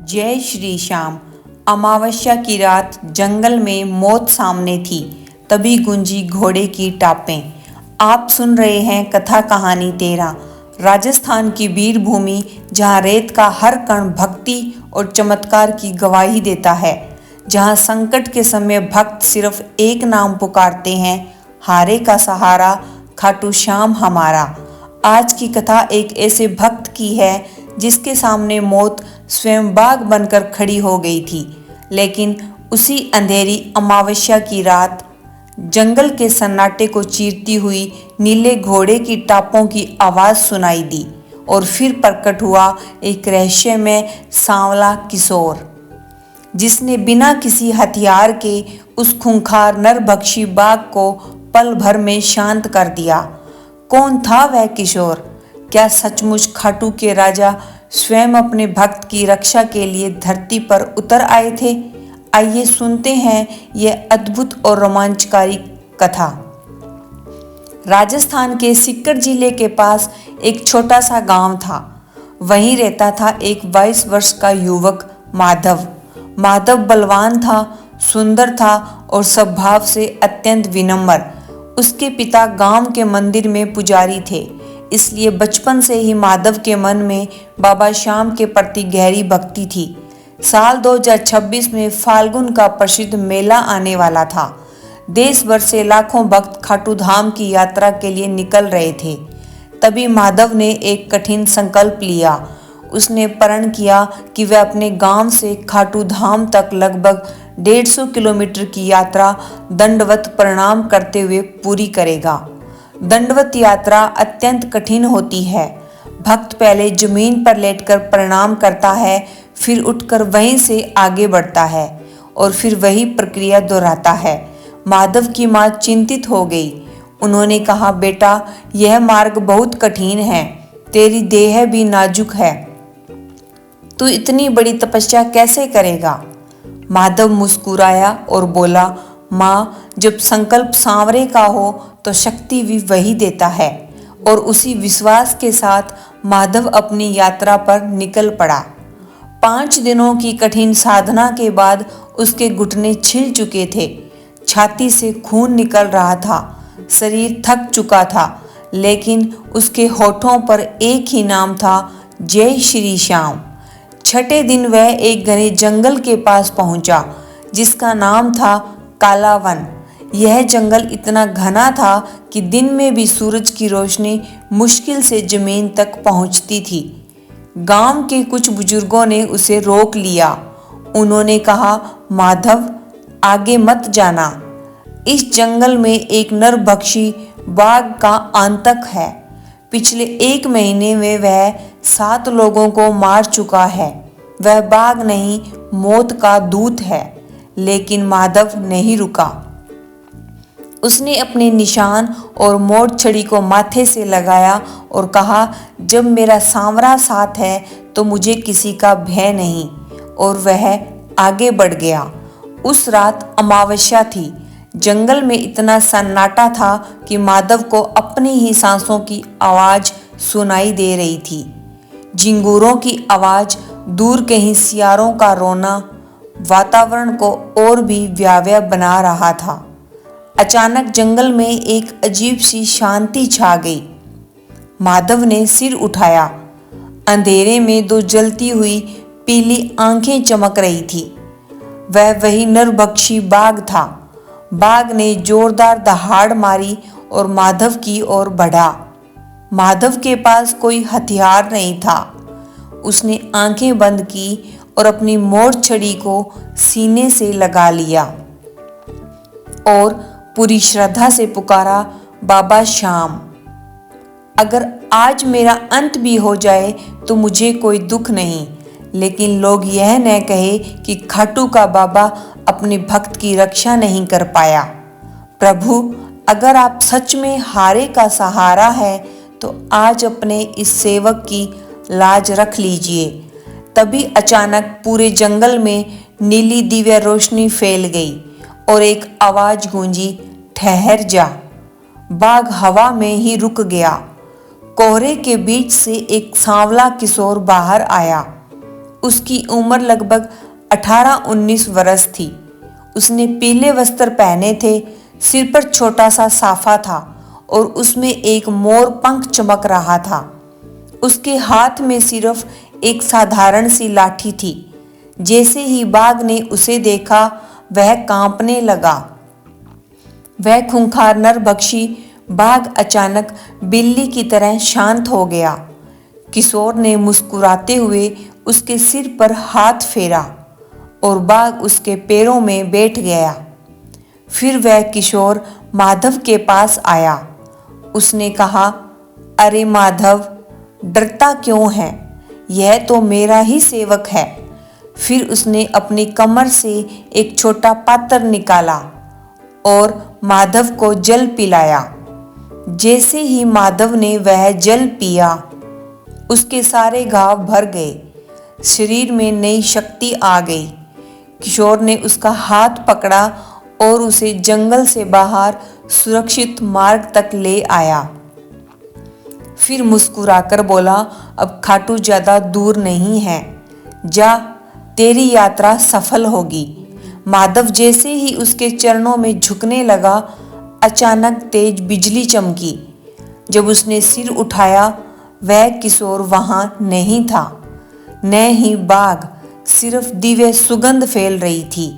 जय श्री श्याम। अमावस्या की रात जंगल में मौत सामने थी, तभी गूंजी घोड़े की टापें। आप सुन रहे हैं कथा कहानी 13, राजस्थान की वीर भूमि जहाँ रेत का हर कण भक्ति और चमत्कार की गवाही देता है, जहाँ संकट के समय भक्त सिर्फ एक नाम पुकारते हैं, हारे का सहारा खाटू श्याम हमारा। आज की कथा एक ऐसे भक्त की है जिसके सामने मौत स्वयं बाघ बनकर खड़ी हो गई थी, लेकिन उसी अंधेरी अमावस्या की रात जंगल के सन्नाटे को चीरती हुई नीले घोड़े की टापों की आवाज सुनाई दी और फिर प्रकट हुआ एक रहस्यमय सांवला किशोर, जिसने बिना किसी हथियार के उस खूंखार नरभक्षी बाघ को पल भर में शांत कर दिया। कौन था वह किशोर? क्या सचमुच खाटू के राजा स्वयं अपने भक्त की रक्षा के लिए धरती पर उतर आए थे? आइए सुनते हैं यह अद्भुत और रोमांचकारी कथा। राजस्थान के सीकर जिले के पास एक छोटा सा गांव था। वहीं रहता था एक 22 वर्ष का युवक माधव। माधव बलवान था, सुंदर था और स्वभाव से अत्यंत विनम्र। उसके पिता गांव के मंदिर में पुजारी थे, इसलिए बचपन से ही माधव के मन में बाबा श्याम के प्रति गहरी भक्ति थी। साल 2026 में फाल्गुन का प्रसिद्ध मेला आने वाला था। देश भर से लाखों भक्त खाटू धाम की यात्रा के लिए निकल रहे थे। तभी माधव ने एक कठिन संकल्प लिया। उसने प्रण किया कि वह अपने गांव से खाटू धाम तक लगभग 150 किलोमीटर की यात्रा दंडवत प्रणाम करते हुए पूरी करेगा। दंडवत यात्रा अत्यंत कठिन होती है। भक्त पहले जमीन पर लेटकर प्रणाम करता है, फिर उठकर वहीं से आगे बढ़ता है और फिर वही प्रक्रिया दोहराता है। माधव की मां चिंतित हो गई। उन्होंने कहा, बेटा, यह मार्ग बहुत कठिन है, तेरी देह भी नाजुक है, तू इतनी बड़ी तपस्या कैसे करेगा? माधव मुस्कुराया और बोला, माँ, जब संकल्प सांवरे का हो तो शक्ति भी वही देता है। और उसी विश्वास के साथ माधव अपनी यात्रा पर निकल पड़ा। 5 दिनों की कठिन साधना के बाद उसके घुटने छिल चुके थे, छाती से खून निकल रहा था, शरीर थक चुका था, लेकिन उसके होठों पर एक ही नाम था, जय श्री श्याम। छठे दिन वह एक घने जंगल के पास पहुंचा, जिसका नाम था काला वन। यह जंगल इतना घना था कि दिन में भी सूरज की रोशनी मुश्किल से जमीन तक पहुंचती थी। गांव के कुछ बुजुर्गों ने उसे रोक लिया। उन्होंने कहा, माधव, आगे मत जाना। इस जंगल में एक नरभक्षी बाघ का आतंक है। पिछले 1 महीने में वह 7 लोगों को मार चुका है। वह बाघ नहीं, मौत का दूत है। लेकिन माधव नहीं रुका। उसने अपने निशान और मोड़ छड़ी को माथे से लगाया और कहा, जब मेरा सांवरा साथ है तो मुझे किसी का भय नहीं। और वह आगे बढ़ गया। उस रात अमावस्या थी। जंगल में इतना सन्नाटा था कि माधव को अपनी ही सांसों की आवाज सुनाई दे रही थी। झिंगुरों की आवाज, दूर कहीं सियारों का रोना वातावरण को और भी व्याव्य बना रहा था। अचानक जंगल में एक अजीब सी शांति छा गई। माधव ने सिर उठाया। अंधेरे में 2 जलती हुई पीली आंखें चमक रही थी। वह वही नरभक्षी बाघ था। बाघ ने जोरदार दहाड़ मारी और माधव की ओर बढ़ा। माधव के पास कोई हथियार नहीं था। उसने आंखें बंद की और अपनी मोड़ छड़ी को सीने से लगा लिया और पूरी श्रद्धा से पुकारा, बाबा श्याम, अगर आज मेरा अंत भी हो जाए तो मुझे कोई दुख नहीं, लेकिन लोग यह न कहे कि खाटू का बाबा अपने भक्त की रक्षा नहीं कर पाया। प्रभु, अगर आप सच में हारे का सहारा है तो आज अपने इस सेवक की लाज रख लीजिए। तभी अचानक पूरे जंगल में नीली दिव्य रोशनी फैल गई और एक आवाज गूंजी, ठहर जा। बाघ हवा में ही रुक गया। कोहरे के बीच से एक सांवला किशोर बाहर आया। उसकी उम्र लगभग 18-19 वर्ष थी। उसने पीले वस्त्र पहने थे, सिर पर छोटा सा साफा था और उसमें एक मोर पंख चमक रहा था। उसके हाथ में सिर्फ एक साधारण सी लाठी थी। जैसे ही बाघ ने उसे देखा वह कांपने लगा। वह खूंखार नरभक्षी बाघ अचानक बिल्ली की तरह शांत हो गया। किशोर ने मुस्कुराते हुए उसके सिर पर हाथ फेरा और बाघ उसके पैरों में बैठ गया। फिर वह किशोर माधव के पास आया। उसने कहा, अरे माधव, डरता क्यों है? यह तो मेरा ही सेवक है। फिर उसने अपनी कमर से एक छोटा पात्र निकाला और माधव को जल पिलाया। जैसे ही माधव ने वह जल पिया, उसके सारे घाव भर गए, शरीर में नई शक्ति आ गई। किशोर ने उसका हाथ पकड़ा और उसे जंगल से बाहर सुरक्षित मार्ग तक ले आया। फिर मुस्कुराकर बोला, अब खाटू ज्यादा दूर नहीं है, जा, तेरी यात्रा सफल होगी। माधव जैसे ही उसके चरणों में झुकने लगा, अचानक तेज बिजली चमकी। जब उसने सिर उठाया, वह किशोर वहां नहीं था, न ही बाघ, सिर्फ दिव्य सुगंध फैल रही थी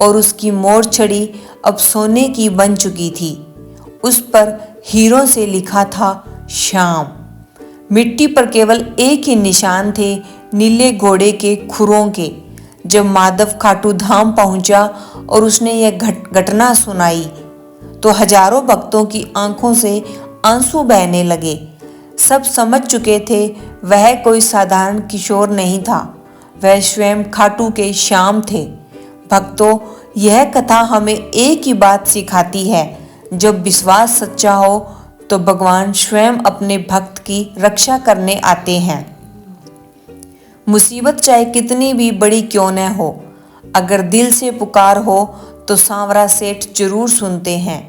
और उसकी मोर छड़ी अब सोने की बन चुकी थी। उस पर हीरों से लिखा था श्याम। मिट्टी पर केवल एक ही निशान थे, नीले घोड़े के खुरों के। जब माधव खाटू धाम पहुंचा और उसने यह घटना सुनाई तो हजारों भक्तों की आंखों से आंसू बहने लगे। सब समझ चुके थे वह कोई साधारण किशोर नहीं था, वह स्वयं खाटू के श्याम थे। भक्तों, यह कथा हमें एक ही बात सिखाती है, जब विश्वास सच्चा हो तो भगवान स्वयं अपने भक्त की रक्षा करने आते हैं। मुसीबत चाहे कितनी भी बड़ी क्यों न हो, अगर दिल से पुकार हो तो सांवरा सेठ जरूर सुनते हैं,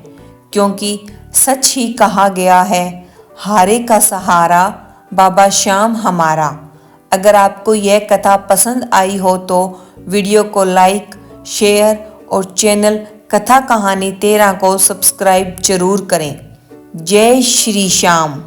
क्योंकि सच ही कहा गया है, हारे का सहारा बाबा श्याम हमारा। अगर आपको यह कथा पसंद आई हो तो वीडियो को लाइक, शेयर और चैनल कथा कहानी 13 को सब्सक्राइब जरूर करें। जय श्री श्याम।